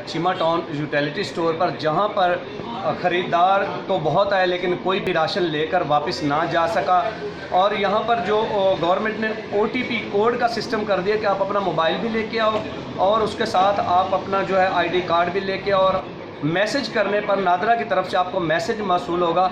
Cheema town utility store पर, जहां पर ख़रीदार तो बहुत आए लेकिन कोई भी राशन लेकर वापस ना जा सका। और यहां पर जो गवर्नमेंट ने OTP कोड का सिस्टम कर दिया कि आप अपना मोबाइल भी लेके आओ और उसके साथ आप अपना जो है ID कार्ड भी लेके आओ, और मैसेज करने पर नादरा की तरफ से आपको मैसेज मौसूल होगा,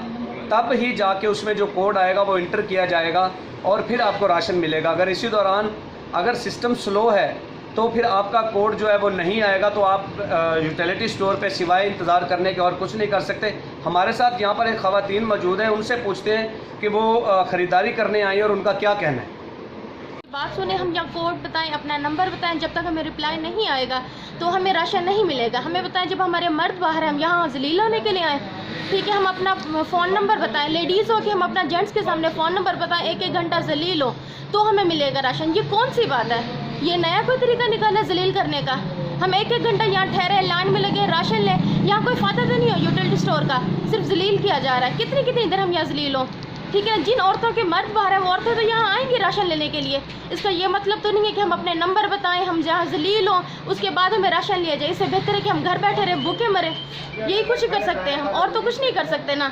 तब ही जाके उसमें जो कोड आएगा वो इंटर किया जाएगा और फिर आपको राशन मिलेगा। अगर इसी दौरान अगर सिस्टम स्लो है तो फिर आपका कोड जो है वो नहीं आएगा, तो आप यूटिलिटी स्टोर पे सिवाय इंतज़ार करने के और कुछ नहीं कर सकते। हमारे साथ यहाँ पर एक ख़वातीन मौजूद हैं, उनसे पूछते हैं कि वो ख़रीदारी करने आई और उनका क्या कहना है। बात सुने, हम यहाँ कोड बताएं, अपना नंबर बताएं, जब तक हमें रिप्लाई नहीं आएगा तो हमें राशन नहीं मिलेगा। हमें बताएं जब हमारे मर्द बाहर हैं, हम यहाँ जलील होने के लिए आए, ठीक है, हम अपना फ़ोन नंबर बताएं, लेडीज़ हो कि हम अपना जेंट्स के सामने फ़ोन नंबर बताएं, एक घंटा जलील हो तो हमें मिलेगा राशन। ये कौन सी बात है? ये नया कोई तरीका निकाला जलील करने का? हम एक घंटा यहाँ ठहरे, लाइन में लगे, राशन लें, यहाँ कोई फ़ायदा तो नहीं हो यूटिलिटी स्टोर का, सिर्फ जलील किया जा रहा है। कितनी देर हम यहाँ जलील हों, ठीक है। जिन औरतों के मर्द बाहर है वो औरतें तो यहाँ आएंगी राशन लेने के लिए। इसका ये मतलब तो नहीं है कि हम अपने नंबर बताएं, हम जहाँ जलील हों उसके बाद हमें राशन लिया जाए। इससे बेहतर है कि हम घर बैठे रहें, भूखे मरें, यही कुछ कर सकते हैं हम, और तो कुछ नहीं कर सकते ना।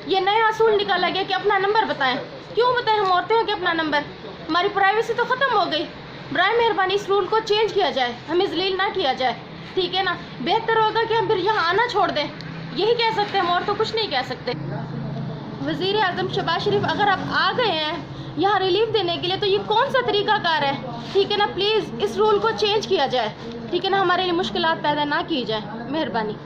ये नया असूल निकाला गया कि अपना नंबर बताएं। क्यों बताएं? हम औरतें हैं कि अपना नंबर, हमारी प्राइवेसी तो ख़त्म हो गई। बराए मेहरबानी इस रूल को चेंज किया जाए, हमें जलील ना किया जाए, ठीक है ना। बेहतर होगा कि हम फिर यहाँ आना छोड़ दें, यही कह सकते हैं हम, और तो कुछ नहीं कह सकते। वज़ीर आज़म शहबाज शरीफ, अगर आप आ गए हैं यहाँ रिलीफ देने के लिए तो ये कौन सा तरीक़ाकार है, ठीक है ना। प्लीज़ इस रूल को चेंज किया जाए, ठीक है ना, हमारे लिए मुश्किलात पैदा ना की जाए, मेहरबानी।